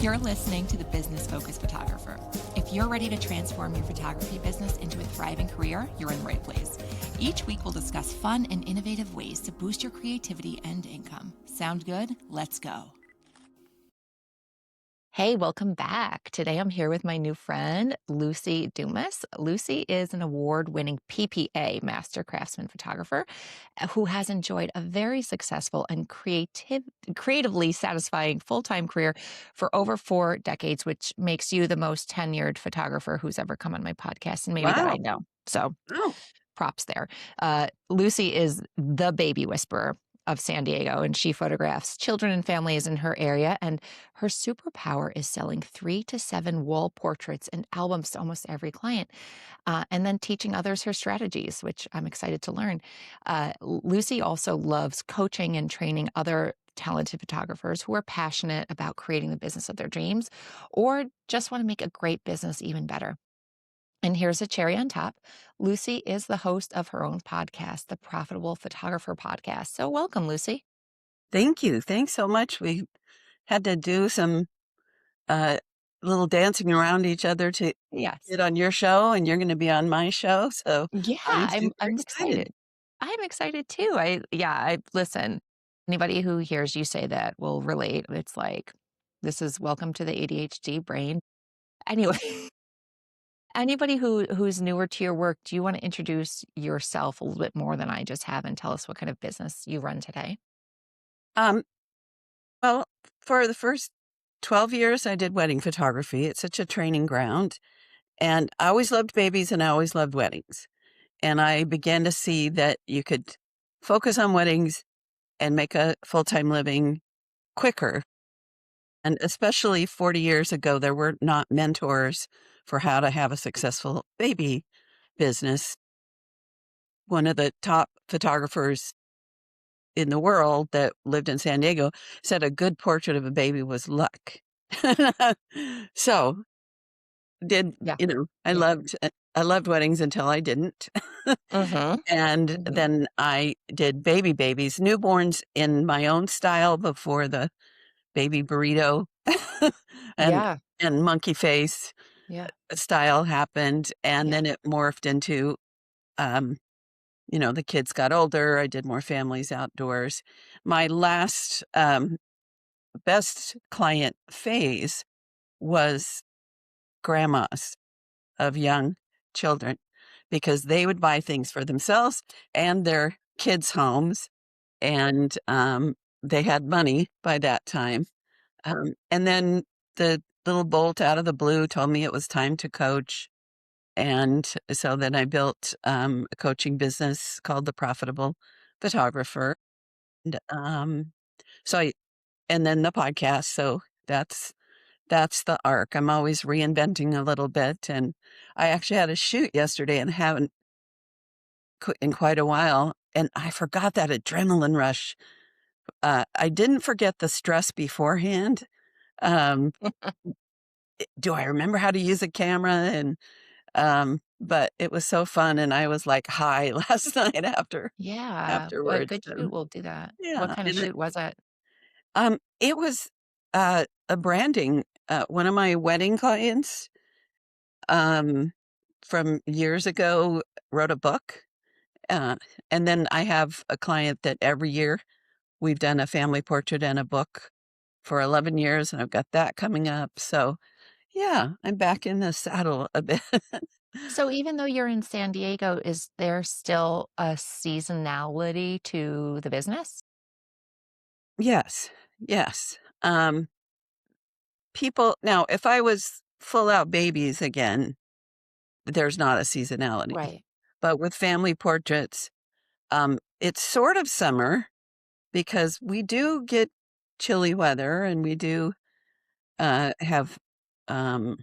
You're listening to The Business Focused Photographer. If you're ready to transform your photography business into a thriving career, you're in the right place. Each week, we'll discuss fun and innovative ways to boost your creativity and income. Sound good? Let's go. Hey, welcome back. Today I'm here with my new friend, Lucy Dumas. Lucy is an award-winning PPA, Master Craftsman Photographer, who has enjoyed a very successful and creatively satisfying full-time career for over 4 decades, which makes you the most tenured photographer who's ever come on my podcast, and maybe that I Wow. know. So Oh, props there. Lucy is the baby whisperer of San Diego, and she photographs children and families in her area. And her superpower is selling 3 to 7 wall portraits and albums to almost every client, and then teaching others her strategies, which I'm excited to learn. Lucy also loves coaching and training other talented photographers who are passionate about creating the business of their dreams or just want to make a great business even better. And here's a cherry on top. Lucy is the host of her own podcast, the Profitable Photographer Podcast. So welcome, Lucy. thank you. Thanks so much. We had to do some uh, little dancing around each other to Yes. get on your show, and you're going to be on my show. So Yeah, I'm I'm super I'm excited. excited. I'm excited too. I listen. Anybody who hears you say that will relate. It's like this is welcome to the ADHD brain. Anyway, anybody who's newer to your work, do you want to introduce yourself a little bit more than I just have and tell us what kind of business you run today? Um, well, for the first 12 years, I did wedding photography. It's such a training ground. And I always loved babies and I always loved weddings. And I began to see that you could focus on weddings and make a full time living quicker. And especially 40 years ago, there were not mentors for how to have a successful baby business. One of the top photographers in the world that lived in San Diego said a good portrait of a baby was luck. So did, Yeah. Yeah. I loved weddings until I didn't. Mhm. And Mhm. then I did babies, newborns in my own style before the baby burrito and Yeah. monkey face Yeah. style happened, and Yeah. then it morphed into, um, the kids got older, I did more families outdoors. My last, best client phase was grandmas of young children because they would buy things for themselves and their kids' homes, and, they had money by that time. And then the little bolt out of the blue told me it was time to coach. And so then I built a coaching business called The Profitable Photographer. And, so I, and then the podcast. So that's that's the arc. I'm always reinventing a little bit. And I actually had a shoot yesterday and haven't in quite a while. And I forgot that adrenaline rush. I didn't forget the stress beforehand. Um, do I remember how to use a camera? And but it was so fun, and I was, like, high last night Yeah. A afterwards, good shoot and will do that. What yeah, kind of and shoot was it? it was, a branding, one of my wedding clients, um, from years ago wrote a book, uh, and then I have a client that every year we've done a family portrait and a book for 11 years, and I've got that coming up, so, yeah, I'm back in the saddle a bit. So even though you're in San Diego, is there still a seasonality to the business? Yes, yes, people now, if I was full out babies again, there's not a seasonality, Right. but with family portraits, it's sort of summer because we do get chilly weather and we do, have, um,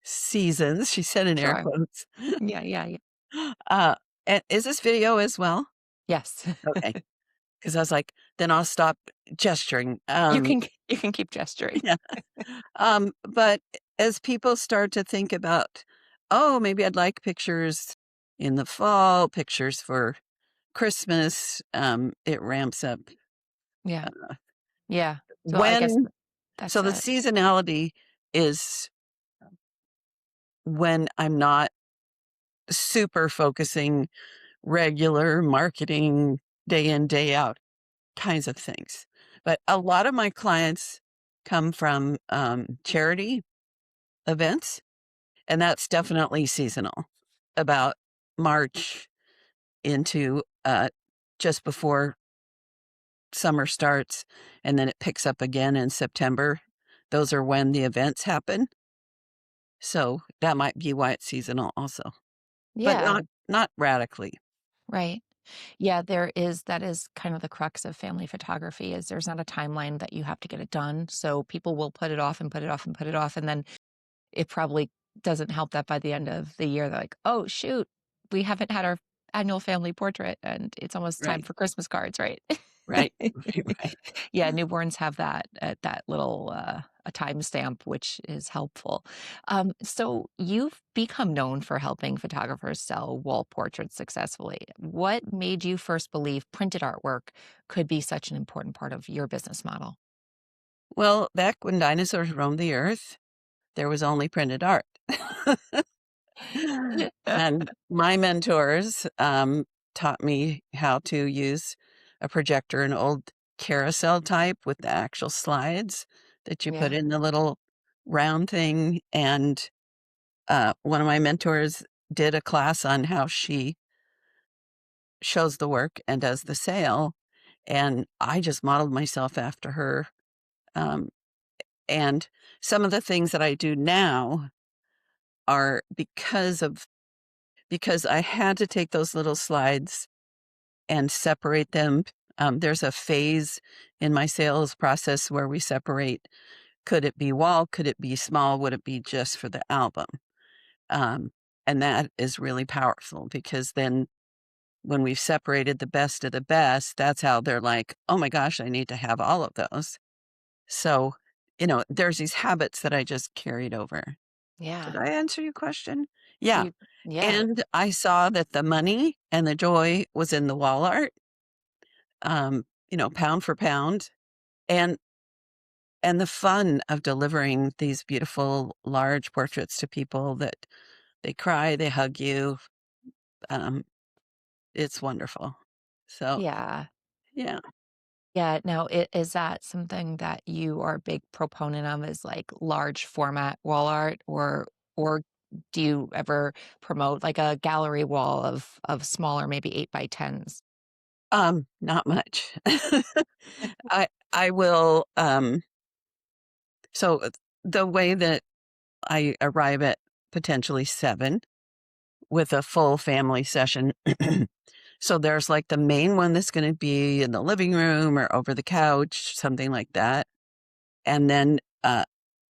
seasons, she said in air Sure. quotes. Yeah, yeah, yeah. Uh, is this video as well? Yes. Okay, because I was like, "Then I'll stop gesturing." You can keep gesturing. Yeah. But as people start to think about, oh, maybe I'd like pictures in the fall, pictures for Christmas, it ramps up. Yeah. Uh, Yeah. So I guess when? That's So the a seasonality is when I'm not super focusing regular marketing day in, day out kinds of things. But a lot of my clients come from charity events, and that's definitely seasonal. About March into just before summer starts, and then it picks up again in September. Those are when the events happen. So that might be why it's seasonal also, but yeah, not radically. right. Yeah, there is that is kind of the crux of family photography is there's not a timeline that you have to get it done. So people will put it off and put it off and put it off, and then it probably doesn't help that by the end of the year, they're like, "Oh, shoot, we haven't had our annual family portrait, and it's almost time Right, for Christmas cards," right? right, right. Yeah, newborns have that little, a timestamp, which is helpful. So you've become known for helping photographers sell wall portraits successfully. What made you first believe printed artwork could be such an important part of your business model? Well, back when dinosaurs roamed the earth, there was only printed art. And my mentors taught me how to use a projector, an old carousel type with the actual slides that you put Yeah, in the little round thing. And one of my mentors did a class on how she shows the work and does the sale. And I just modeled myself after her. Um, and some of the things that I do now are because I had to take those little slides and separate them. There's a phase in my sales process where we separate, could it be wall? Could it be small? Would it be just for the album? Um, and that is really powerful because then when we've separated the best of the best, that's how they're like, oh my gosh, I need to have all of those. So, there's these habits that I just carried over. Did yeah. I answer your question? Yeah. You yeah, And I saw that the money and the joy was in the wall art, pound for pound, and the fun of delivering these beautiful large portraits to people that they cry, they hug you. Um, it's wonderful. So, yeah. yeah. Yeah, now is that something that you are a big proponent of is, like, large format wall art, or do you ever promote, like, a gallery wall of smaller, maybe 8 by 10s? Not much. I will, so the way that I arrive at potentially 7 with a full family session. So there's like the main one that's gonna be in the living room or over the couch, something like that. And then,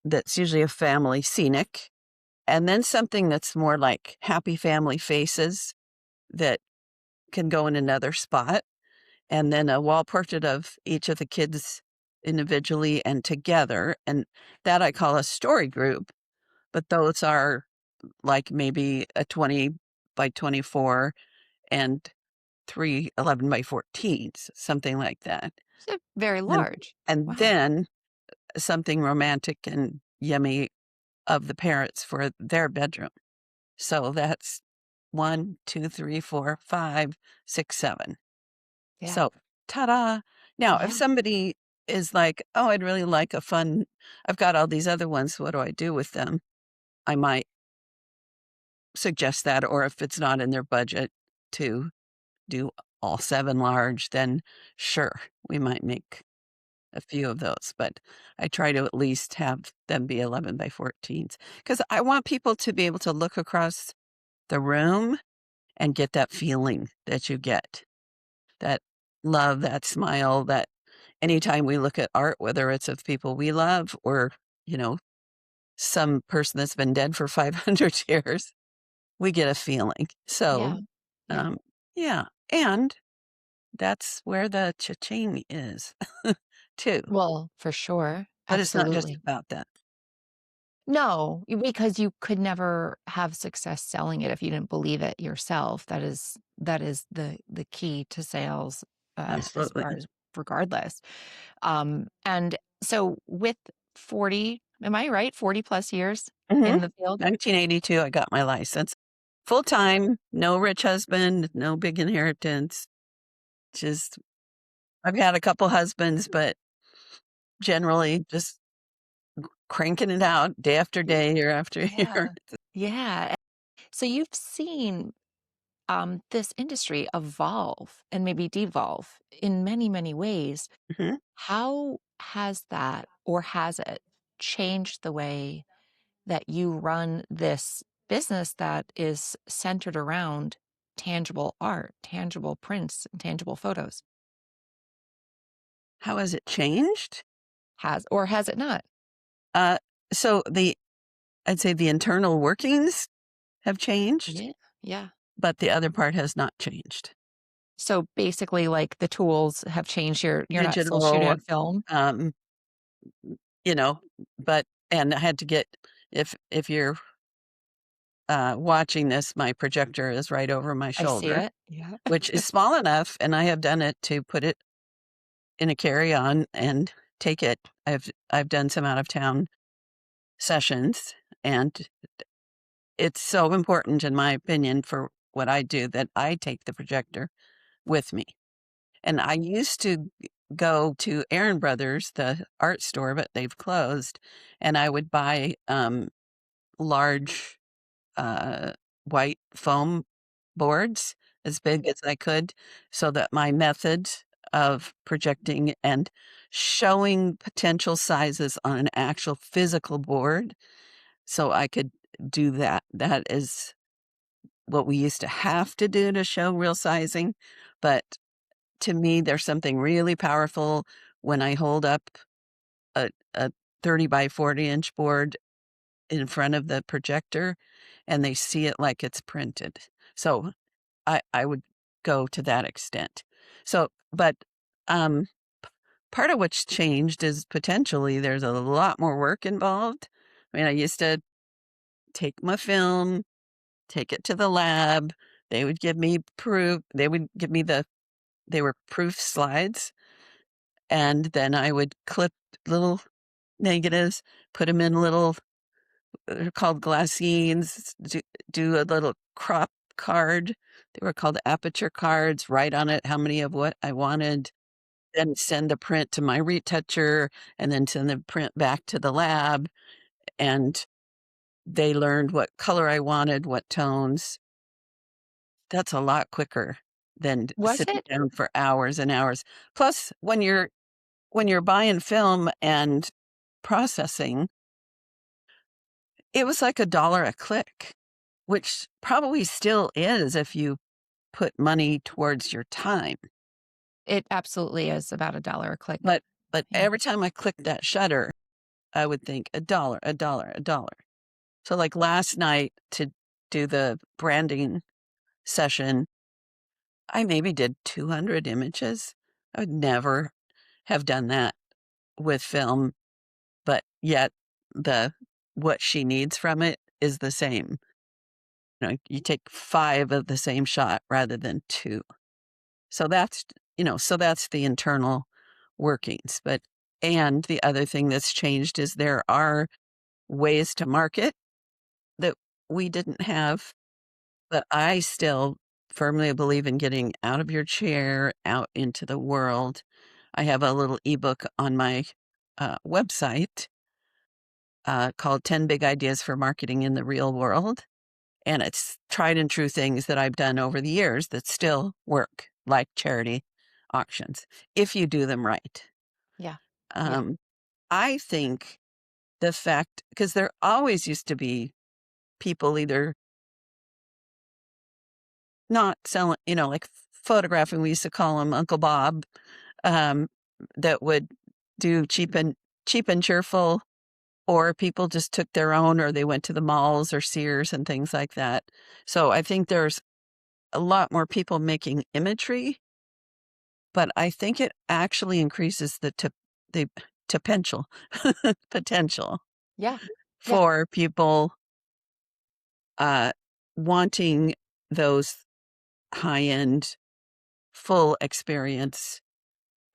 that's usually a family scenic, and then something that's more like happy family faces that can go in another spot, and then a wall portrait of each of the kids individually and together, and that I call a story group, but those are like maybe a 20 by 24 and 3 11 by 14s, something like that. So very And large. and Wow. then something romantic and yummy of the parents for their bedroom. So that's 1, 2, 3, 4, 5, 6, 7. Yeah. So, ta-da. Now, if Yeah. somebody is like, "Oh, I'd really like a fun I've got all these other ones, what do I do with them?" I might suggest that, or if it's not in their budget to do all 7 large, then sure, we might make a few of those, but I try to at least have them be 11 by 14s because I want people to be able to look across the room and get that feeling that you get, that love, that smile, that anytime we look at art, whether it's of people we love or, you know, some person that's been dead for 500 years, we get a feeling. Yeah. So, Yeah. yeah, and that's where the cha-ching is too, Well, for sure. but it's not just Absolutely. about that. No, because you could never have success selling it if you didn't believe it yourself. That is the key to sales, as Absolutely. far as regardless. And so with 40, am I right? 40 plus years Mhm. in the field? 1982, I got my license. Full time, no rich husband, no big inheritance. Just I've had a couple husbands, but generally just cranking it out day after Y day, year after year. yeah. Yeah. So you've seen, this industry evolve and maybe devolve in many, many ways. Mhm. How has that, or has it changed the way that you run this business that is centered around tangible art, tangible prints, and tangible photos? How has it changed? Has it not? Uh, so I'd say the internal workings have changed, Yeah. Yeah. but the other part has not changed. So basically, like, the tools have changed. You're not still shooting Digital, on film? um, you know, but and I had to get if you're, watching this, my projector is right over my I see shoulder, it. Yeah. which is small enough, and I have done it to put it in a carry-on and take it. I've done some out of town sessions, and it's so important, in my opinion, for what I do that I take the projector with me. And I used to go to Aaron Brothers, the art store, but they've closed, and I would buy, large, uh, white foam boards as big as I could so that my method of projecting and showing potential sizes on an actual physical board so I could do that. That is what we used to have to do to show real sizing, but to me, there's something really powerful when I hold up a 30 by 40-inch board in front of the projector and they see it like it's printed. So I would go to that extent. So, but um, part of what's changed is potentially there's a lot more work involved. I mean, I used to take my film, take it to the lab. They would give me proof. They would give me they were proof slides. And then I would clip little negatives, put them in little, they're called glassines, do a little crop card. They were called aperture cards, write on it how many of what I wanted, then send the print to my retoucher, and then send the print back to the lab. And they learned what color I wanted, what tones. That's a lot quicker than Was sitting it? down for hours and hours. Plus, when you're buying film and processing, it was like $1 a click, which probably still is if you put money towards your time. It absolutely is about $1 a click. But Yeah. every time I clicked that shutter, I would think $1, $1, $1. So, like, last night to do the branding session, I maybe did 200 images. I would never have done that with film, but yet the what she needs from it is the same. You take 5 of the same shot rather than 2. So that's the internal workings, and the other thing that's changed is there are ways to market that we didn't have, but I still firmly believe in getting out of your chair, out into the world. I have a little ebook on my, website, called 10 Big Ideas for Marketing in the Real World. And it's tried and true things that I've done over the years that still work, like charity auctions, if you do them right. Yeah. Yeah. Um, I think the fact, because there always used to be people either not selling, like photographing, we used to call him Uncle Bob, um, that would do cheap and cheerful, or people just took their own, or they went to the malls or Sears and things like that. So I think there's a lot more people making imagery, but I think it actually increases the potential potential Yeah. Yeah. for people, uh, wanting those high-end, full experience,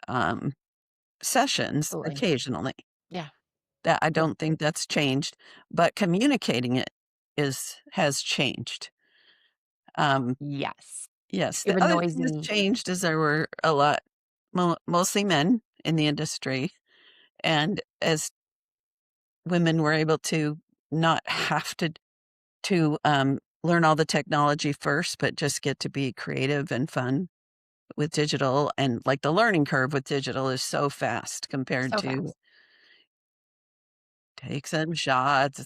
um, sessions Absolutely. occasionally. Yeah. That I Yep. don't think that's changed, but communicating it has changed. Um, Yes. yes, We the have a other thing that's noisy. changed is there were a lot mostly men in the industry, and as women were able to not have to learn all the technology first, but just get to be creative and fun with digital, and, like, the learning curve with digital is so fast compared So to fast. take some shots,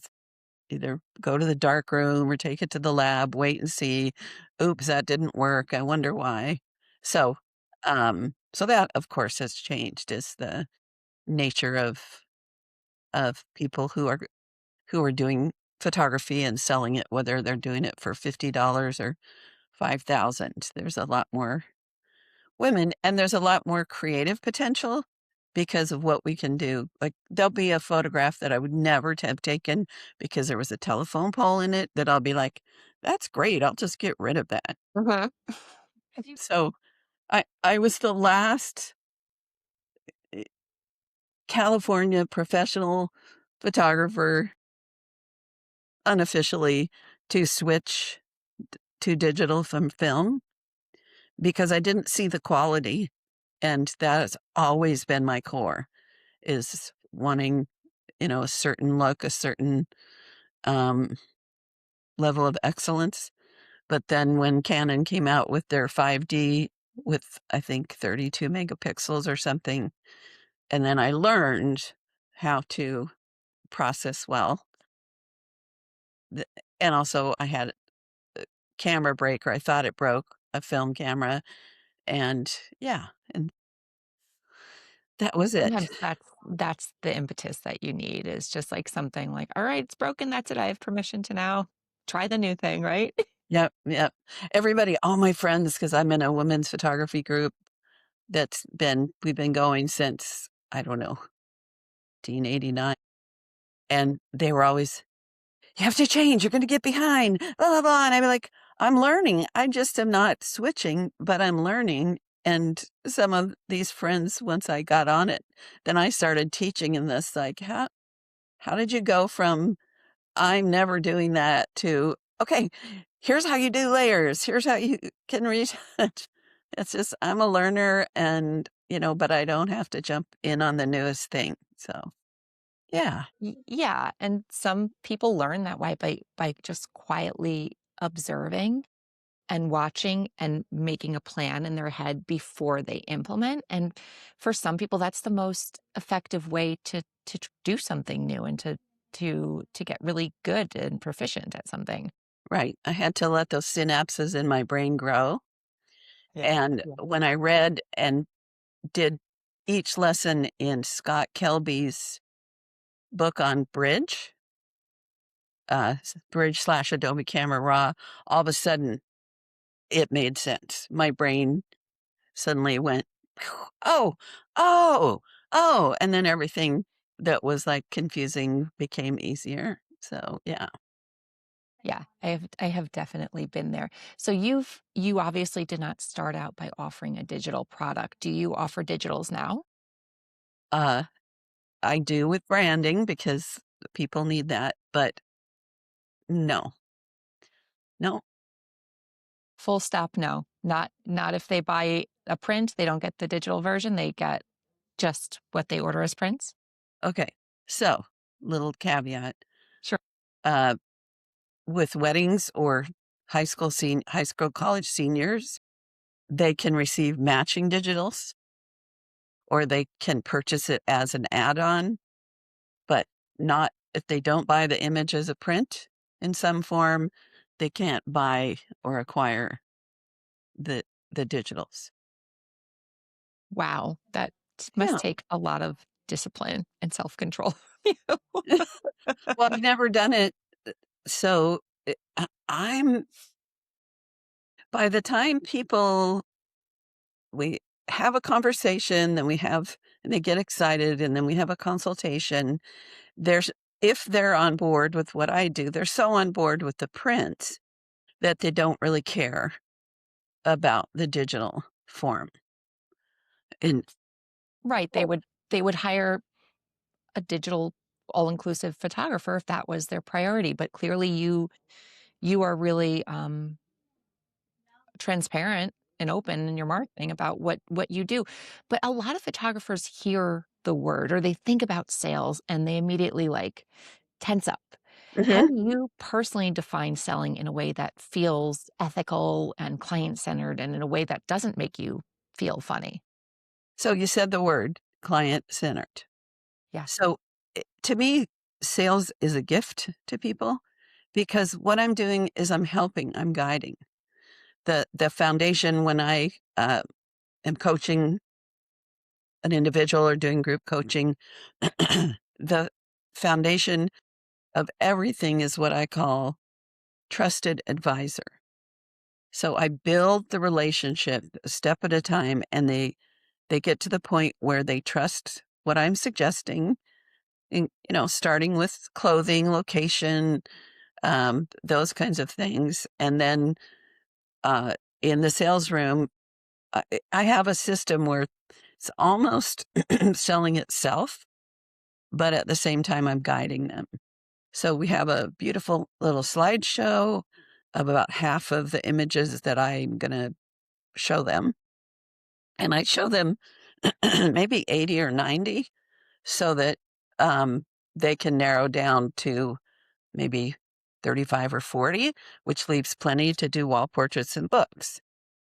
either go to the dark room or take it to the lab, wait and see, "Oops, that didn't work, I wonder why." So, so that, of course, has changed is the nature of people who are doing photography and selling it, whether they're doing it for $50 or 5,000. There's a lot more women, and there's a lot more creative potential because of what we can do. Like, there'll be a photograph that I would never have taken because there was a telephone pole in it that I'll be like, "That's great, I'll just get rid of that." Mhm. Have you So, I was the last, eh, California professional photographer unofficially to switch to digital from film because I didn't see the quality, and that has always been my core, is wanting, a certain look, a certain, um, level of excellence. But then when Canon came out with their 5D with, I think, 32 megapixels or something, and then I learned how to process well, the and also I had a camera break, or I thought it broke, a film camera, and yeah, and that was it. sometimes that's the impetus that you need is just, like, something like, "All right, it's broken, that's it, I have permission to now try the new thing," right? Yep, yep. Everybody, all my friends, because 'cause I'm in a women's photography group we've been going since, I don't know, 1989, and they were always, "You have to change, you're gonna get behind, blah, blah, blah," and I'd be like, "I'm learning, I just am not switching, but I'm learning," and some of these friends, once I got on it, then I started teaching in this, like, "How did you go from I'm never doing that to, okay, here's how you do layers. Here's how you can retouch." It's just, I'm a learner and, but I don't have to jump in on the newest thing. So, yeah, Yeah, and some people learn that way by just quietly observing and watching and making a plan in their head before they implement, and for some people, that's the most effective way to do something new and to get really good and proficient at something. right. I had to let those synapses in my brain grow. Yeah. And Yeah. when I read and did each lesson in Scott Kelby's book on Bridge slash Adobe Camera Raw, all of a sudden it made sense. My brain suddenly went, "Oh, oh, oh," and then everything that was, like, confusing became easier. So, yeah. Yeah, I have definitely been there. So you obviously did not start out by offering a digital product. Do you offer digitals now? Uh, I do with branding because people need that, but no, no. Full stop, no. Not if they buy a print, they don't get the digital version, they get just what they order as prints? Okay, so, little caveat, Sure. uh, with weddings or high school, college seniors, they can receive matching digitals, or they can purchase it as an add-on. But not if they don't buy the image as a print in some form, they can't buy or acquire the the digitals. Wow, that must Yeah. take a lot of discipline and self-control. Well, I've never done it, so, I'm by the time people we have a conversation, then we have and they get excited, and then we have a consultation, there's if they're on board with what I do, they're so on board with the print that they don't really care about the digital form. And Right, they would hire a digital all-inclusive photographer if that was their priority, but clearly you are really, transparent and open in your marketing about what you do. But a lot of photographers hear the word or they think about sales and they immediately, like, tense up. How Mhm. do you personally define selling in a way that feels ethical and client-centered and in a way that doesn't make you feel funny? So you said the word client-centered. Yeah. So, to me, sales is a gift to people because what I'm doing is I'm helping, I'm guiding. The foundation when I, am coaching an individual or doing group coaching, the foundation of everything is what I call trusted advisor. So I build the relationship a step at a time, and they get to the point where they trust what I'm suggesting, starting with clothing, location, those kinds of things. And then uh, in the sales room, I have a system where it's almost selling itself, but at the same time, I'm guiding them. So we have a beautiful little slideshow of about half of the images that I'm going to show them. And I show them maybe 80 or 90 so that um, they can narrow down to maybe 35 or 40, which leaves plenty to do wall portraits and books.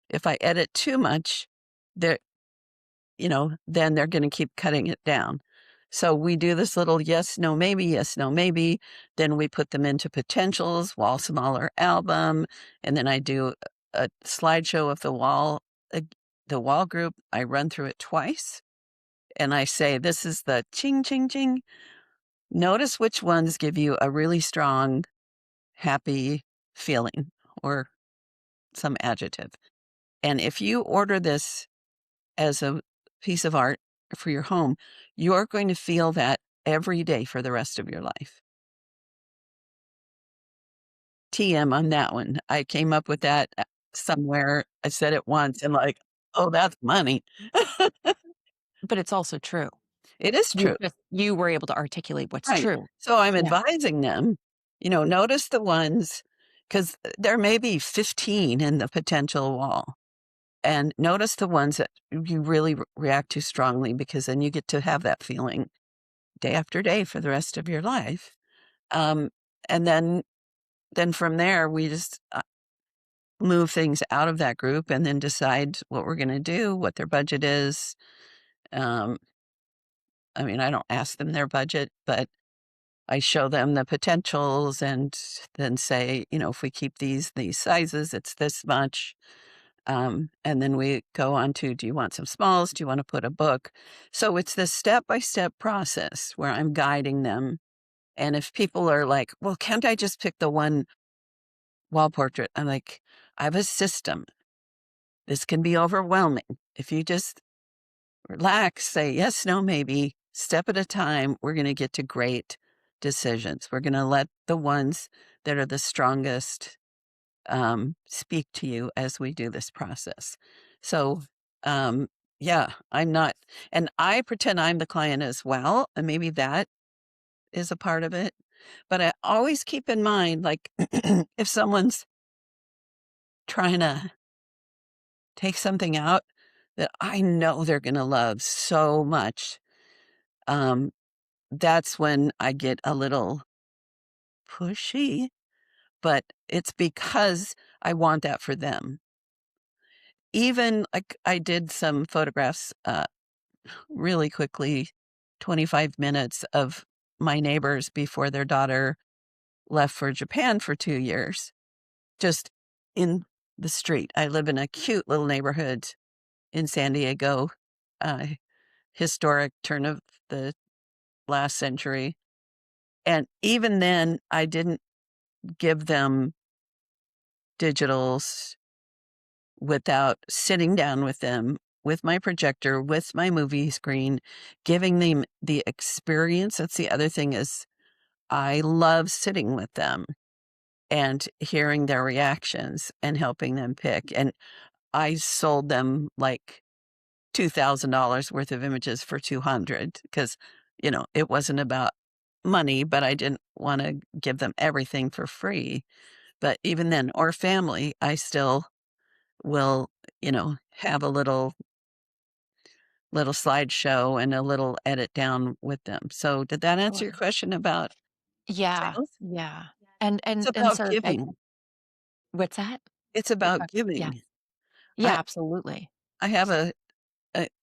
If I edit too much, they're, then they're going to keep cutting it down. So we do this little yes, no, maybe, yes, no, maybe. Then we put them into potentials, wall smaller album. And then I do a slideshow of uh, the wall group. I run through it twice and I say, this is the ching, ching, ching. Notice which ones give you a really strong, happy feeling or some adjective. And if you order this as a piece of art for your home, you're going to feel that every day for the rest of your life. TM on that one. I came up with that somewhere. I said it once and like, oh, that's money. But it's also true. It is true. You were able to articulate what's Right. true. So I'm Yeah. advising them, notice the ones because there may be 15 in the potential wall. And notice the ones that you really react to strongly because then you get to have that feeling day after day for the rest of your life. Um, and then from there, we just move things out of that group and then decide what we're going to do, what their budget is. Um, I mean, I don't ask them their budget, but I show them the potentials and then say, if we keep these sizes, it's this much. And then we go on to, do you want some smalls? Do you want to put a book? So it's this step by step process where I'm guiding them. And if people are like, well, can't I just pick the one wall portrait? I'm like, I have a system. This can be overwhelming. If you just relax, say yes, no, maybe, step at a time, we're going to get to great decisions. We're going to let the ones that are the strongest speak to you as we do this process. So, um, yeah, I'm not, and I pretend I'm the client as well. And maybe that is a part of it. But I always keep in mind, like, if someone's trying to take something out that I know they're going to love so much, um, that's when I get a little pushy, but it's because I want that for them. Even like I did some photographs really quickly, 25 minutes of my neighbors before their daughter left for Japan for 2 years, just in the street. I live in a cute little neighborhood in San Diego, uh, historic turn of the last century. And even then, I didn't give them digitals without sitting down with them with my projector, with my movie screen, giving them the experience. That's the other thing is I love sitting with them and hearing their reactions and helping them pick. And I sold them like $2,000 worth of images for 200 because, it wasn't about money, but I didn't wanna give them everything for free. But even then, or family, I still will, have a little slideshow and a little edit down with them. So did that answer your Sure. question about Yeah, sales? yeah. It's And about so I giving. what's that? It's It's about about yeah. giving. Yeah, I absolutely. I have a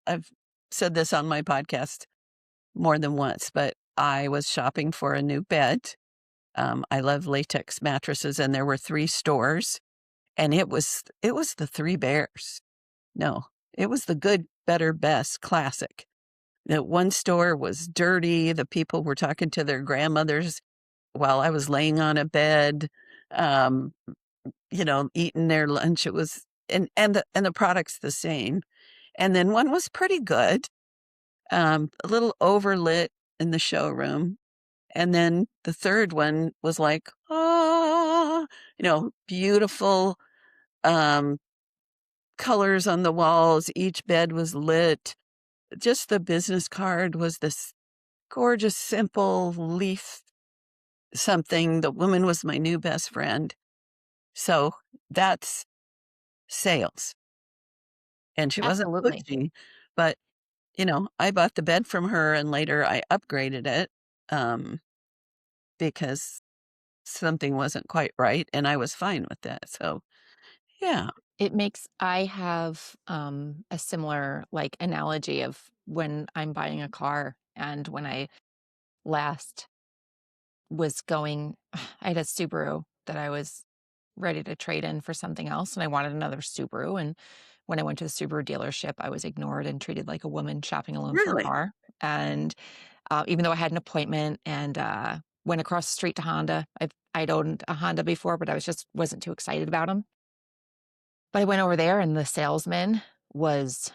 I've said this on my podcast more than once, but I was shopping for a new bed. I love latex mattresses, and there were 3 stores, and it was the 3 bears. No, it was the good, better, best classic. That one store was dirty, the people were talking to their grandmothers while I was laying on a bed, um, eating their lunch. It was and the product's the same. And then one was pretty good, a little overlit in the showroom. And then the 3rd one was like, "Ah," beautiful, um, colors on the walls, each bed was lit. Just the business card was this gorgeous, simple leaf something. The woman was my new best friend. So that's sales. And she wasn't Absolutely. pushy, but, I bought the bed from her and later I upgraded it, um, because something wasn't quite right, and I was fine with that. So, yeah. It makes I have, a similar, like, analogy of when I'm buying a car and when I last was going I had a Subaru that I was ready to trade in for something else, and I wanted another Subaru, and when I went to the Subaru dealership, I was ignored and treated like a woman shopping alone for a Really? car, and, even though I had an appointment and, went across the street to Honda. I'd owned a Honda before, but I wasn't too excited about them. But I went over there and the salesman was,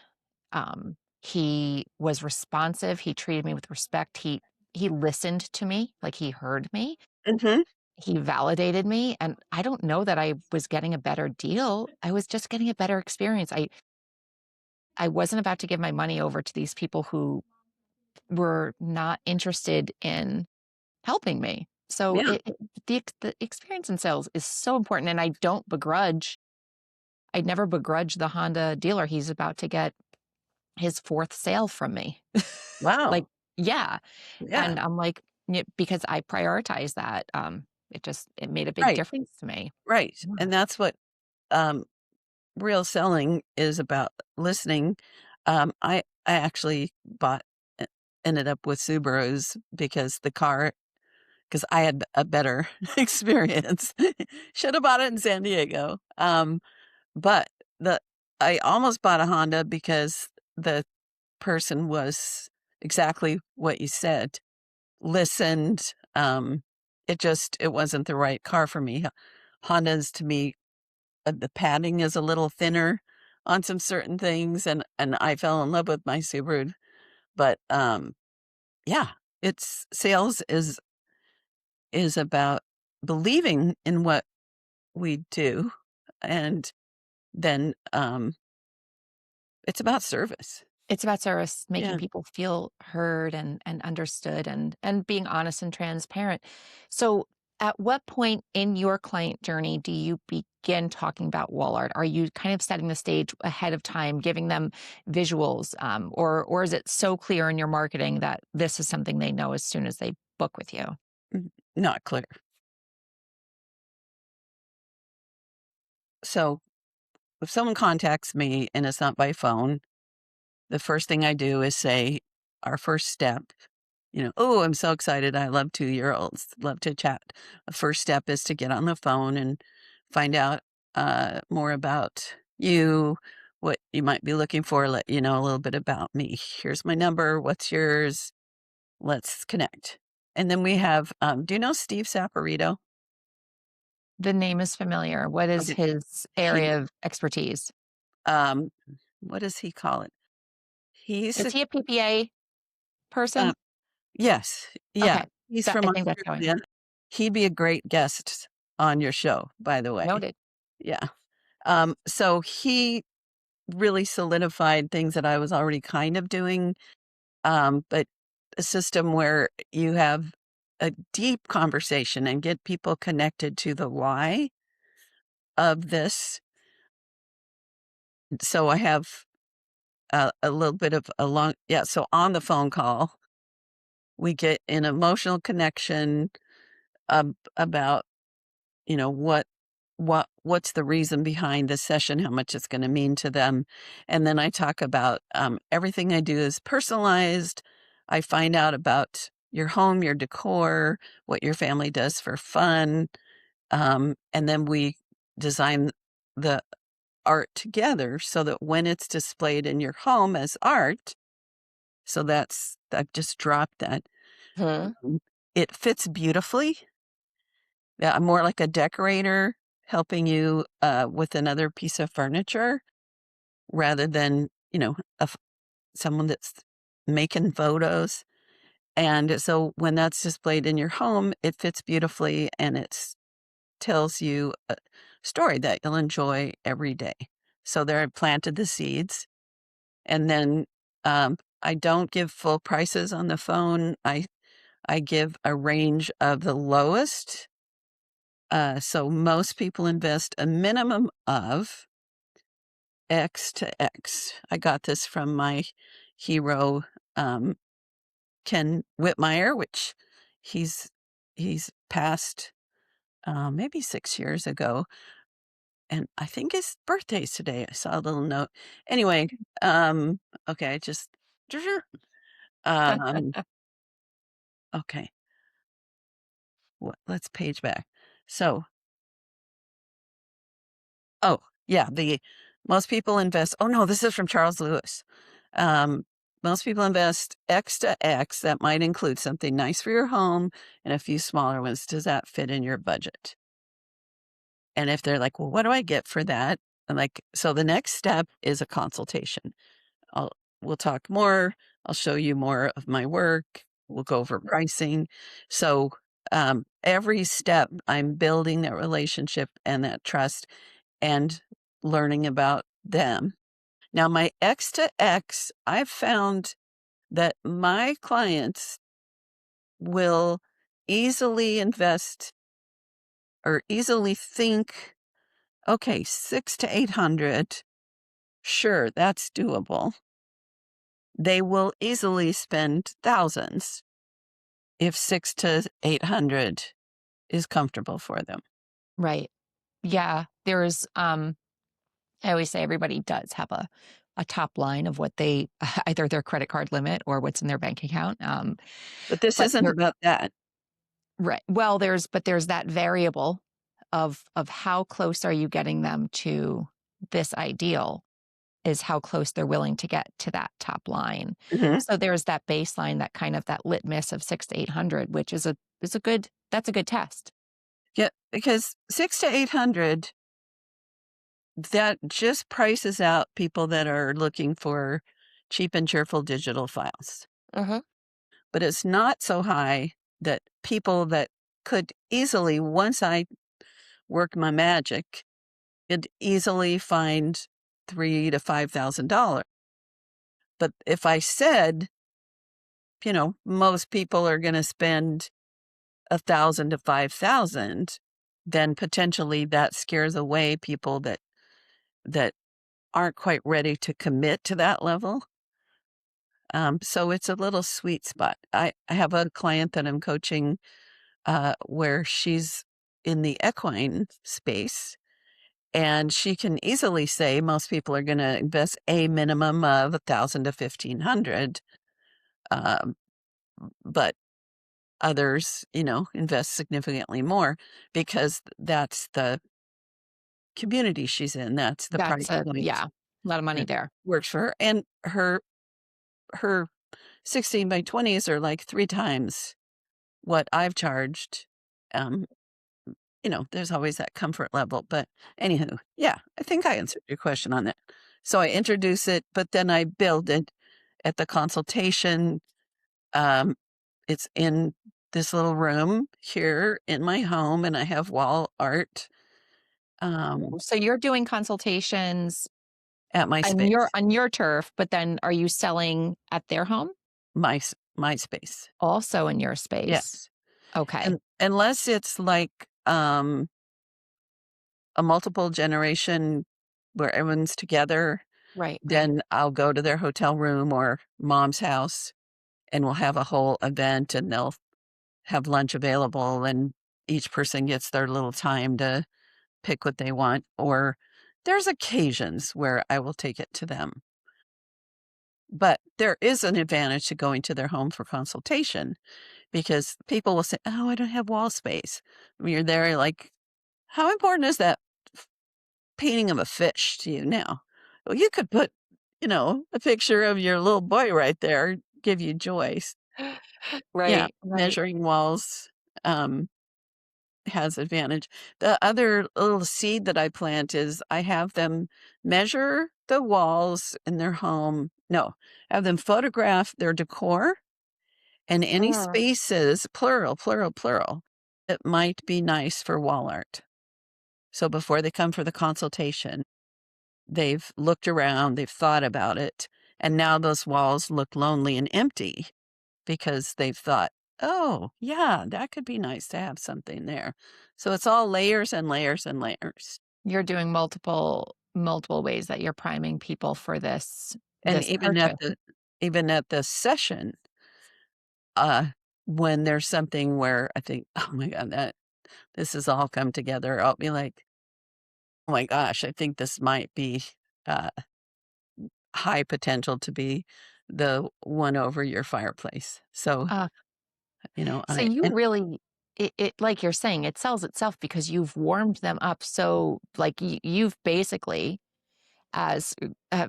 he was responsive, he treated me with respect, he listened to me, like, he heard me, Mhm. he validated me, and I don't know that I was getting a better deal, I was just getting a better experience. I wasn't about to give my money over to these people who were not interested in helping me. So Yeah. the experience in sales is so important, and I'd never begrudge the Honda dealer. He's about to get his 4th sale from me. Like, Wow. yeah, Yeah. and I'm like, because I prioritize that, it made a big Right. difference to me. Right. Yeah. And that's what, um, real selling is about, listening. I actually bought e ended up with Subarus because the car, because I had a better experience. Should have bought it in San Diego. But the I almost bought a Honda because the person was exactly what you said, listened, it wasn't the right car for me. Hondas to me, the padding is a little thinner on some certain things, and I fell in love with my Subaru, but, yeah, it's sales is about believing in what we do, and then, it's about service. It's about service, making Yeah. people feel heard and understood and being honest and transparent. So, at what point in your client journey do you begin talking about wall art? Are you kind of setting the stage ahead of time, giving them visuals, or is it so clear in your marketing that this is something they know as soon as they book with you? Not clear. So, if someone contacts me and it's not by phone, the first thing I do is say, our first step, "Oh, I'm so excited. I love 2-year-olds, love to chat." The first step is to get on the phone and find out, more about you, what you might be looking for, let you know a little bit about me. "Here's my number. What's yours? Let's connect." And then we have, do you know Steve Saporito? The name is familiar. What is Okay. his He, area of expertise? um, what does he call it? He's Is a, he a PPA uh person? yes, yeah, Okay, he's that from I think that's how I know Australia. him. He'd be a great guest on your show, by the way. Noted. Yeah. So he really solidified things that I was already kind of doing, but a system where you have a deep conversation and get people connected to the why of this. So I have a little bit of a long, yeah. So on the phone call, we get an emotional connection about, what's the reason behind the session, how much it's going to mean to them. And then I talk about everything I do is personalized. I find out about your home, your decor, what your family does for fun. And then we design the art together so that when it's displayed in your home as art, so I've just dropped that. Mhm. um, it fits beautifully. Yeah, I'm more like a decorator helping you with another piece of furniture rather than, someone that's making photos. And so when that's displayed in your home, it fits beautifully and it tells you a story that you'll enjoy every day. So there I planted the seeds. And then I don't give full prices on the phone. I give a range of the lowest. So most people invest a minimum of X to X. I got this from my hero, um, Ken Whitmire, which he's he's passed maybe 6 years ago, and I think his birthday's today. I saw a little note. Anyway, okay, I just um, okay. Let's page back. So, oh, yeah, the most people invest oh, no, this is from Charles Lewis. Um, Most people invest X to X. That might include something nice for your home and a few smaller ones. Does that fit in your budget? And if they're like, "Well, what do I get for that?" I'm like, "So the next step is a consultation. I'll we'll talk more. I'll show you more of my work. We'll go over pricing." So, every step, I'm building that relationship and that trust and learning about them. Now, my X to X, I've found that my clients will easily invest or easily think, okay, 6 to 800, sure, that's doable. They will easily spend thousands if 6 to 800 is comfortable for them. Right. Yeah. I always say everybody does have a top line of what they either their credit card limit or what's in their bank account. But this But isn't there about that. Right. Well, there's that variable of how close are you getting them to this ideal is how close they're willing to get to that top line. Mhm. So there's that baseline, that kind of that litmus of 6 to 800, which is a good that's a good test. Yeah, because 6 to 800, that just prices out people that are looking for cheap and cheerful digital files. Mhm. But it's not so high that people that could easily, once I work my magic, could easily find 3 to $5,000. But if I said, most people are gonna spend 1,000 to 5,000, then potentially that scares away people that aren't quite ready to commit to that level. So it's a little sweet spot. I have a client that I'm coaching where she's in the equine space, and she can easily say most people are going to invest a minimum of 1,000 to 1,500, um, but others, invest significantly more because that's the community she's in. That's the price point Yeah, a lot of money that there. works for her, and her 16 by 20s are like 3 times what I've charged. Um, there's always that comfort level, but anywho, yeah, I think I answered your question on that. So I introduce it, but then I build it at the consultation. Um, it's in this little room here in my home, and I have wall art, So you're doing consultations at my on your space, turf, but then are you selling at their home? my space. Also in your space? Yes. Okay. And unless it's like, a multiple generation where everyone's together, Right, right. then I'll go to their hotel room or mom's house, and we'll have a whole event, and they'll have lunch available, and each person gets their little time to pick what they want, or there's occasions where I will take it to them. But there is an advantage to going to their home for consultation because people will say, "Oh, I don't have wall space." When you're there, you're like, "How important is that painting of a fish to you now?" Well, you could put, a picture of your little boy right there, give you joy. Yeah, Right, right. measuring walls, um, has advantage. The other little seed that I plant is I have them measure the walls in their home. No, have them photograph their decor and any Mm. spaces, plural, plural, plural, that might be nice for wall art. So before they come for the consultation, they've looked around, they've thought about it, and now those walls look lonely and empty because they've thought, "Oh, yeah, that could be nice to have something there." So it's all layers and layers and layers. You're doing multiple ways that you're priming people for And this purchase. even at the session, uh, when there's something where I think, "Oh my god, that this has all come together," I'll be like, "Oh my gosh, I think this might be, uh, high potential to be the one over your fireplace." So, Uh, so I you and really it like you're saying, it sells itself because you've warmed them up so like you've basically as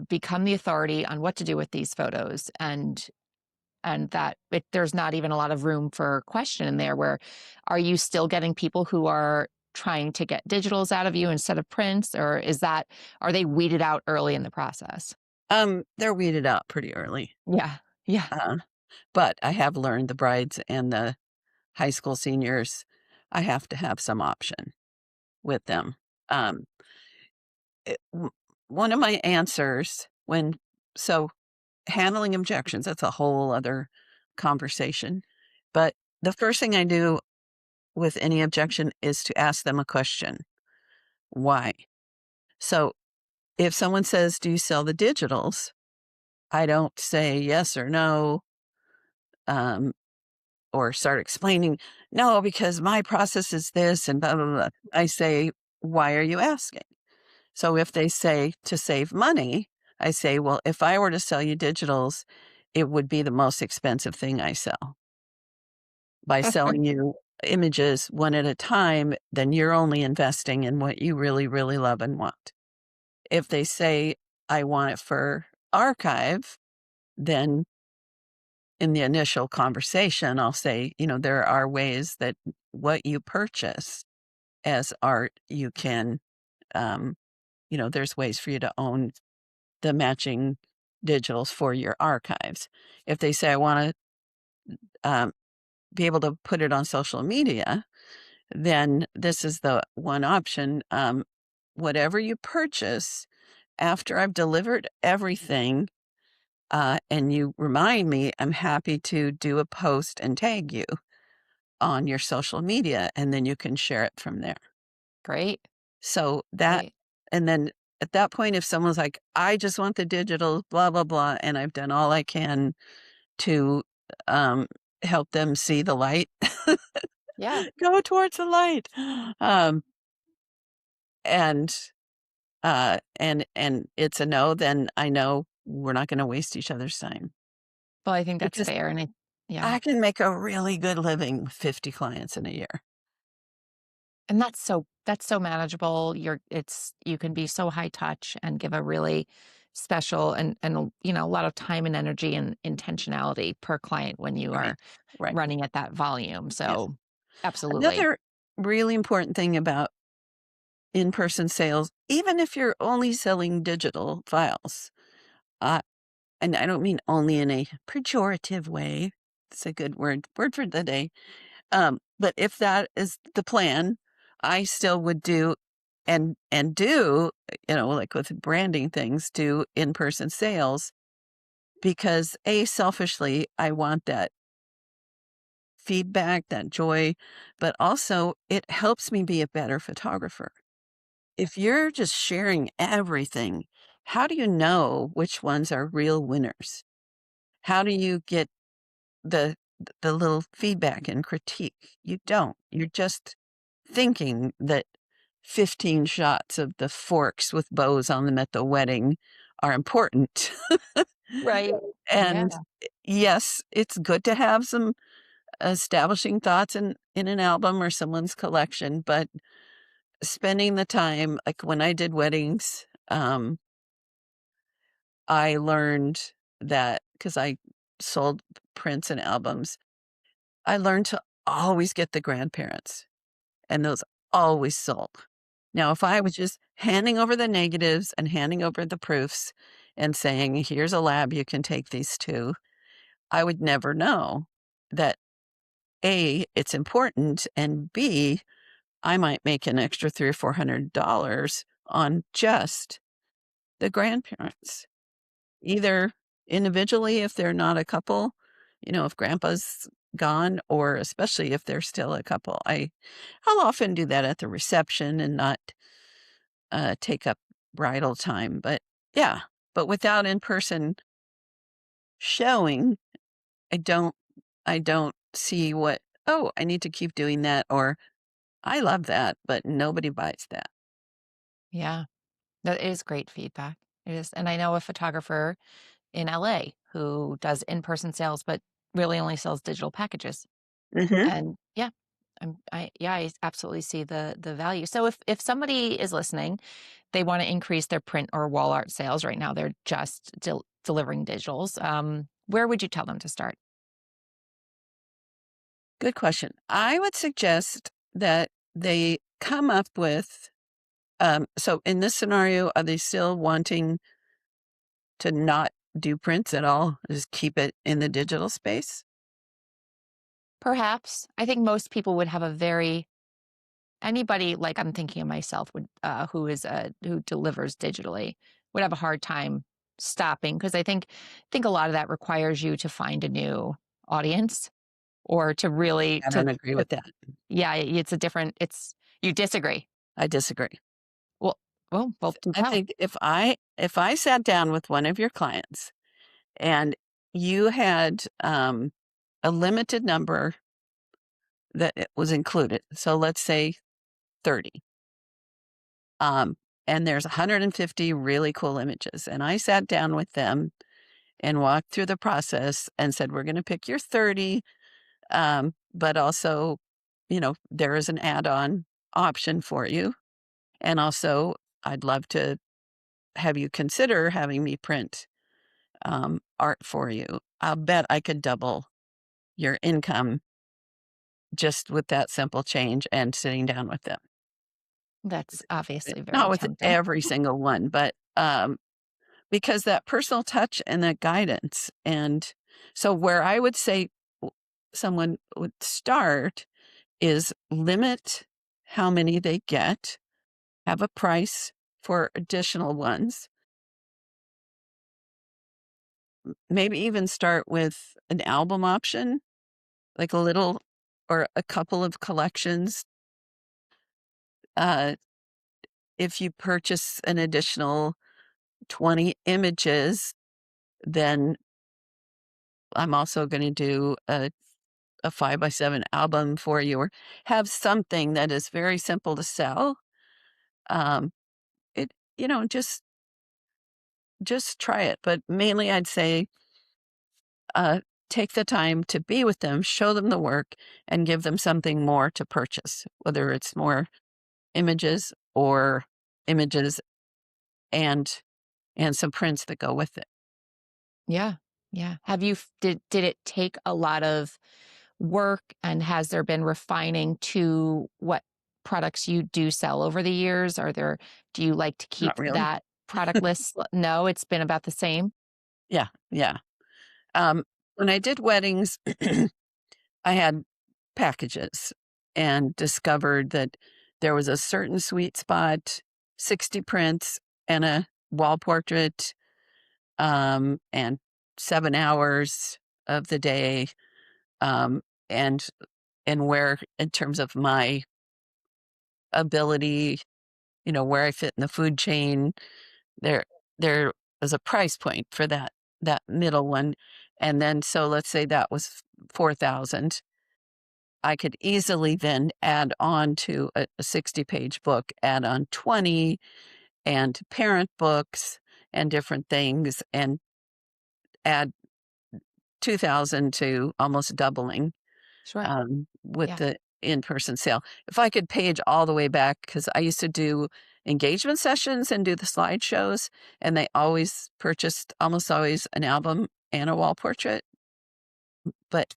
become the authority on what to do with these photos and that there's not even a lot of room for question in there where are you still getting people who are trying to get digitals out of you instead of prints or are they weeded out early in the process? they're weeded out pretty early, Yeah. Yeah. uh, but I have learned the brides and the high school seniors, I have to have some option with them. Um, it w One of my answers when so handling objections, that's a whole other conversation, but the first thing I do with any objection is to ask them a question. Why? So, if someone says, "Do you sell the digitals?" I don't say yes or no, um, or start explaining, "No, because my process is this and blah, blah, blah." I say, "Why are you asking?" So if they say to save money, I say, "Well, if I were to sell you digitals, it would be the most expensive thing I sell. By selling you images one at a time, then you're only investing in what you really, really love and want." If they say, "I want it for archive," then in the initial conversation, I'll say, "There are ways that what you purchase as art, you can, um, there's ways for you to own the matching digitals for your archives." If they say, "I wanna, um, be able to put it on social media," then this is the one option, whatever you purchase, after I've delivered everything, and you remind me, I'm happy to do a post and tag you on your social media, and then you can share it from there. Great. So that Great. and then at that point, if someone's like, "I just want the digital, blah, blah, blah," and I've done all I can to, um, help them see the light, Yeah. go towards the light, um, and, and it's a no, then I know we're not gonna waste each other's time Well, I think that's because fair, and yeah. I can make a really good living with 50 clients in a year. And that's so manageable. You can be so high touch and give a really special and a lot of time and energy and intentionality per client when you are Right, right, running at that volume. yes. So, absolutely. Another really important thing about in-person sales, even if you're only selling digital files, uh, and I don't mean only in a pejorative way, it's a good word for the day, but if that is the plan, I still would do and do, like with branding things, do in-person sales because, A, selfishly, I want that feedback, that joy, but also it helps me be a better photographer. If you're just sharing everything, how do you know which ones are real winners? How do you get the the little feedback and critique? You don't. You're just thinking that 15 shots of the forks with bows on them at the wedding are important. Right. Yeah. And yes, it's good to have some establishing thoughts in an album or someone's collection, but spending the time, like when I did weddings, I learned that because I sold prints and albums, I learned to always get the grandparents, and those always sold. Now, if I was just handing over the negatives and handing over the proofs and saying, "Here's a lab you can take these to," I would never know that A, it's important, and B, I might make an extra 3 or $400 on just the grandparents, either individually if they're not a couple, if grandpa's gone, or especially if they're still a couple. I'll often do that at the reception and not take up bridal time, but yeah, but without in-person showing, I don't I don't see what, "Oh, I need to keep doing that," or, "I love that, but nobody buys that." Yeah. That is great feedback. It is. And I know a photographer in LA who does in-person sales, but really only sells digital packages. Mhm. And yeah, I absolutely see the value. So if somebody is listening, they want to increase their print or wall art sales right now, they're just delivering digitals. Where would you tell them to start? Good question. I would suggest that they come up with, so in this scenario, are they still wanting to not do prints at all? Just keep it in the digital space? Perhaps. I think most people would have a very anybody like I'm thinking of myself would who is who delivers digitally would have a hard time stopping because I think a lot of that requires you to find a new audience or to really I don't agree to with that. yeah, it's a different it's you disagree. I disagree. Well, well, do I tell. think if I sat down with one of your clients and you had, a limited number that it was included, so let's say 30, um, and there's 150 really cool images, and I sat down with them and walked through the process and said, "We're gonna pick your 30, but also, there is an add-on option for you, and also I'd love to have you consider having me print, art for you." I'll bet I could double your income just with that simple change and sitting down with them. That's obviously Not very with tempting. every single one, but, because that personal touch and that guidance, and so where I would say someone would start is limit how many they get, have a price for additional ones, maybe even start with an album option, like a little or a couple of collections. Uh, if you purchase an additional 20 images, then I'm also going to do a 5 by 7 album for you, or have something that is very simple to sell. Um, it, just try it. But mainly I'd say, uh, take the time to be with them, show them the work, and give them something more to purchase, whether it's more images or images and some prints that go with it. Yeah. Yeah. Have you did it take a lot of work and has there been refining to what products you do sell over the years? Do you like to Not keep really. that product list? No, it's been about the same. Yeah, yeah. When I did weddings, I had packages and discovered that there was a certain sweet spot, 60 prints and a wall portrait, and 7 hours of the day. and where in terms of my ability, where I fit in the food chain, there there was a price point for that middle one, and then so let's say that was 4,000. I could easily then add on to a 60-page book, add on 20 and parent books and different things and add 2,000 to almost doubling, Sure. with Yeah. the in-person sale. If I could page all the way back, because I used to do engagement sessions and do the slideshows, and they always purchased almost always an album and a wall portrait, but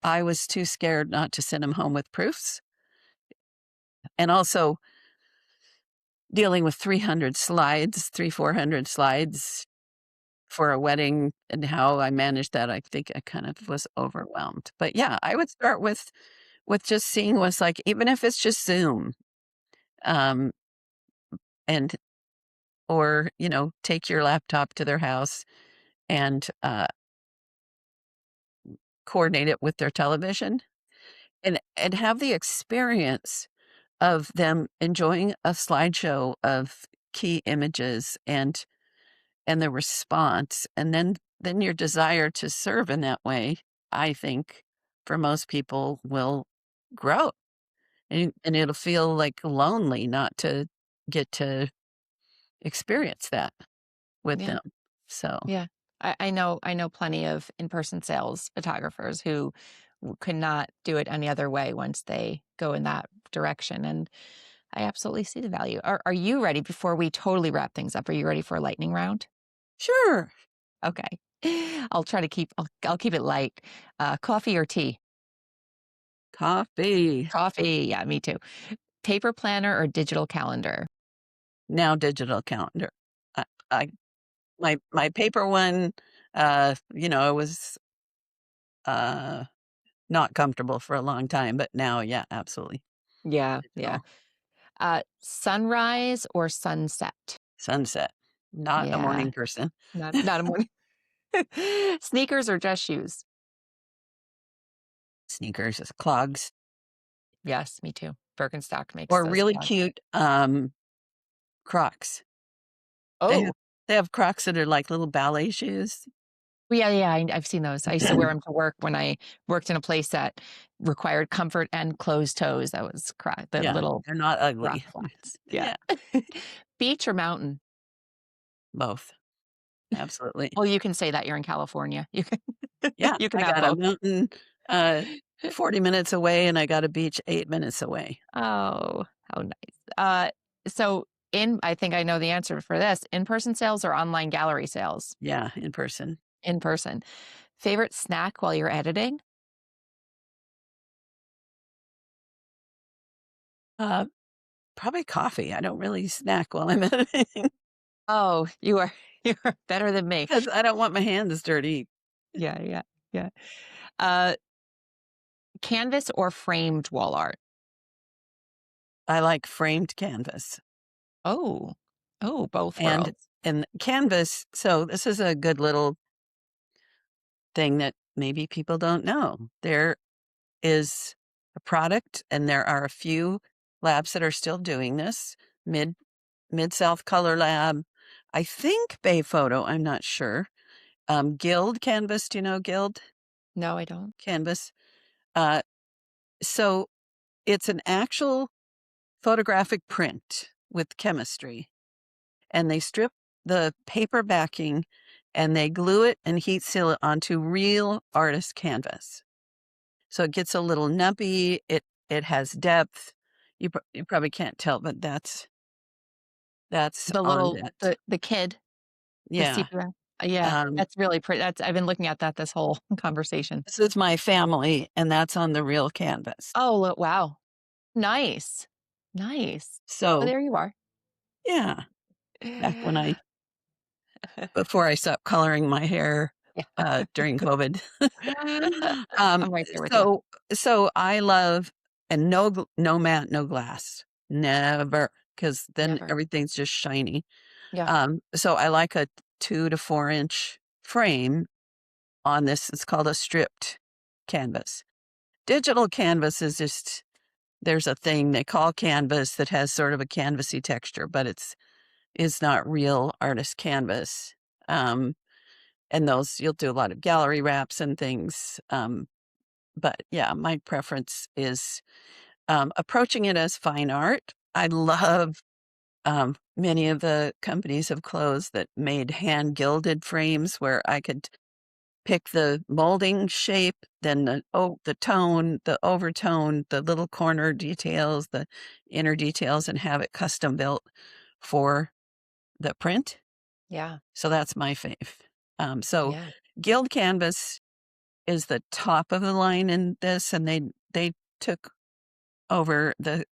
I was too scared not to send them home with proofs. And also dealing with 300 slides, 400 slides for a wedding and how I managed that, I think I kind of was overwhelmed. But yeah, I would start with just seeing what's like, even if it's just Zoom, um, and or, take your laptop to their house and, coordinate it with their television and have the experience of them enjoying a slideshow of key images and the response, and then your desire to serve in that way, I think, for most people will grow, and it'll feel, like, lonely not to get to experience that with Yeah. them, so Yeah. I know plenty of in-person sales photographers who could not do it any other way once they go in that direction. And I absolutely see the value. Are you ready before we totally wrap things up? Are you ready for a lightning round? sure. Okay. I'll keep it light. Coffee or tea? Coffee. Coffee. Yeah, me too. Paper planner or digital calendar? Now digital calendar. I my paper one, it was, uh, not comfortable for a long time, but now, yeah, absolutely. Yeah, yeah. Digital. Sunrise or sunset? Sunset. Not a Yeah, morning person. not a morning. Sneakers or dress shoes? Sneakers, clogs, Yes, me too. Birkenstock makes or those really clogs. cute, Crocs. They have Oh, they have Crocs that are like little ballet shoes. yeah, yeah, I've seen those. I used to wear them to work when I worked in a place that required comfort and closed toes. That was the Yeah, little they're not rock ugly. flats. Yeah. Yeah, Beach or mountain? both. Absolutely. Well, you can say that you're in California. You can Yeah, you can I have got a both. mountain, uh, 40 minutes away, and I got a beach 8 minutes away. Oh, how nice. So I think I know the answer for this. In-person sales or online gallery sales? Yeah, in person. In person. Favorite snack while you're editing? Uh, Probably coffee. I don't really snack while I'm editing Oh, you are you are better than me. because I don't want my hands dirty. Yeah, yeah, yeah. Uh, Canvas or framed wall art? I like framed canvas. Oh. Oh, both And worlds. canvas, so this is a good little thing that maybe people don't know. There is a product, and there are a few labs that are still doing this. Mid Mid South Color Lab, I think Bay Photo, I'm not sure. Guild Canvas, do you know Guild No, I don't. Canvas? Uh, so it's an actual photographic print with chemistry, and they strip the paper backing and they glue it and heat seal it onto real artist canvas. So it gets a little nubbly, it has depth. You probably can't tell, but that's The on little that. the kid, the Yeah, sepia. Yeah, um, that's really pretty. That's I've been looking at that this whole conversation. this is my family, and that's on the real canvas. Oh, wow. Nice. Nice. Well, So, there you are. yeah, back when I before I stopped coloring my hair, during COVID. Um, I'm right there with you. so I love and no matte, no glass. Never, because then Never. everything's just shiny. Yeah. So I like a 2 to 4 inch frame on this. It's called a stripped canvas. digital canvas is just there's a thing they call canvas that has sort of a canvasy texture, but it's not real artist canvas. Um, and those you'll do a lot of gallery wraps and things. But yeah, my preference is approaching it as fine art. I love many of the companies have closed that made hand gilded frames where I could pick the molding shape, then the tone, the overtone, the little corner details, the inner details, and have it custom built for the print. Yeah. So that's my fave. So Yeah. Guild Canvas is the top of the line in this, and they took over the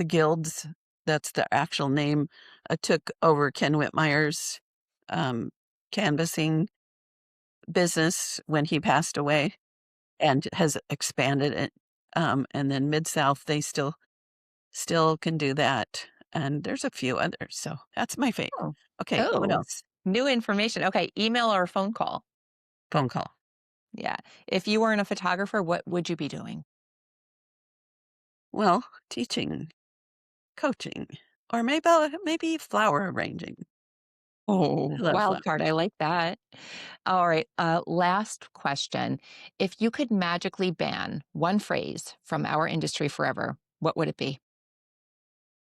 guilds. That's the actual name. Took over Ken Whitmire's um, canvassing business when he passed away and has expanded it. And then Mid South, they still can do that. And there's a few others. So that's my fave. Oh. Okay, what Oh, else? new information. Okay, email or phone call. Phone call. Yeah. If you weren't a photographer, what would you be doing? Well, teaching, coaching, or maybe flower arranging. Oh, I love wild card. I flowers. like that. All right. Last question. If you could magically ban one phrase from our industry forever, what would it be?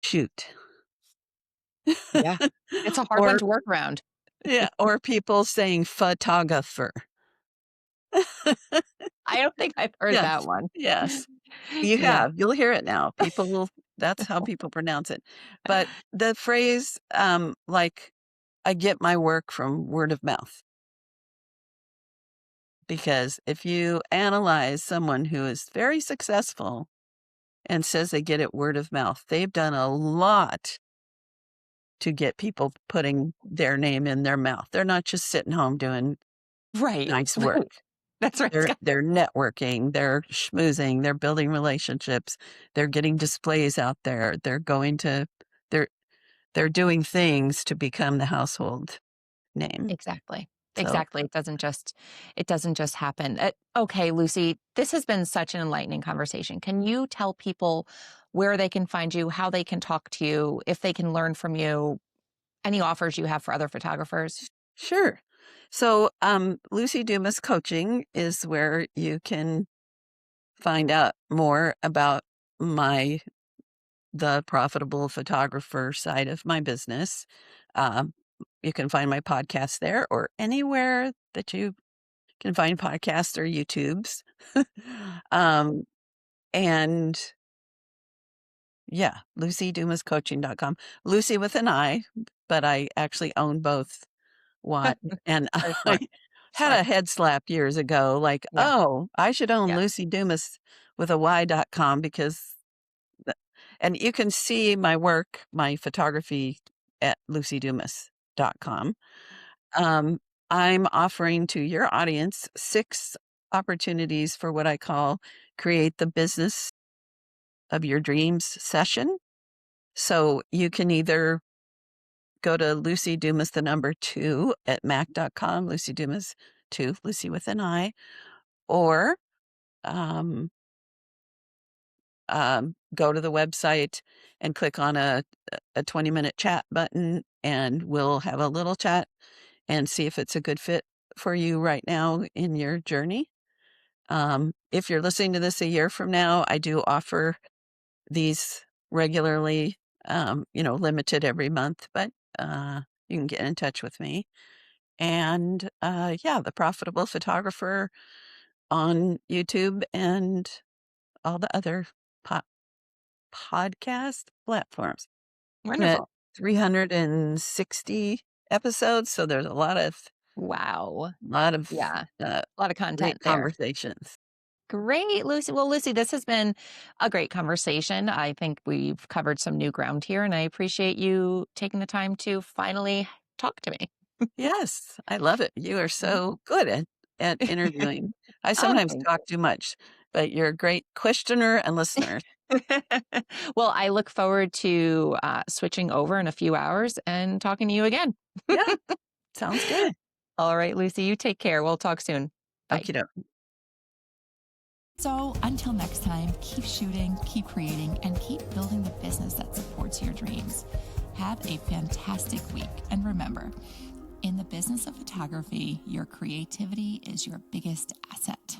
Shoot. Yeah. It's a hard one Or to work around. yeah, or people saying photographer. I don't think I've heard that Yes, one. yes. You Yeah. have, you'll hear it now. People will that's how people pronounce it. But the phrase, like, "I get my work from word of mouth," because if you analyze someone who is very successful and says they get it word of mouth, they've done a lot to get people putting their name in their mouth. They're not just sitting home doing Right. nice work. Right. That's right, Scott. They're networking, they're schmoozing, they're building relationships, they're getting displays out there, they're they're doing things to become the household name. Exactly. So, Exactly. It doesn't just happen. Okay, Lucy, this has been such an enlightening conversation. Can you tell people where they can find you, how they can talk to you, if they can learn from you, any offers you have for other photographers? sure. So, Lucy Dumas Coaching is where you can find out more about my the profitable photographer side of my business. Um, you can find my podcast there or anywhere that you can find podcasts or YouTubes. um, and yeah, lucydumascoaching.com. Lucy with an I, but I actually own both Watt and Very I smart. had Smart. a head slap years ago, like, Yeah. oh, I should own Yeah. Lucy Dumas with a Y.com because the and you can see my work, my photography at lucydumas.com. Um, I'm offering to your audience 6 opportunities for what I call create the business of your dreams session. So you can either go to Lucy Dumas, the number 2 at mac.com, Lucy Dumas 2, Lucy with an I, or um, go to the website and click on a 20-minute chat button, and we'll have a little chat and see if it's a good fit for you right now in your journey. If you're listening to this a year from now, I do offer these regularly, limited every month, but you can get in touch with me. And yeah, the profitable photographer on YouTube and all the other po- podcast platforms. I'm at Wonderful. 360 episodes, so there's Wow. lot of Yeah. uh, A lot of great content there. conversations. Great, Lucy. Well, Lucy, this has been a great conversation. I think we've covered some new ground here, and I appreciate you taking the time to finally talk to me. Yes, I love it. You are Mhm. so good at interviewing. I Oh, sometimes thank talk too much, but you're a great questioner and you. listener. Well, I look forward to switching over in a few hours and talking to you again. Yeah, sounds good. All right, Lucy, you take care. We'll talk soon. Bye. Okie doke. So until next time, keep shooting, keep creating, and keep building the business that supports your dreams. Have a fantastic week. And remember, in the business of photography, your creativity is your biggest asset.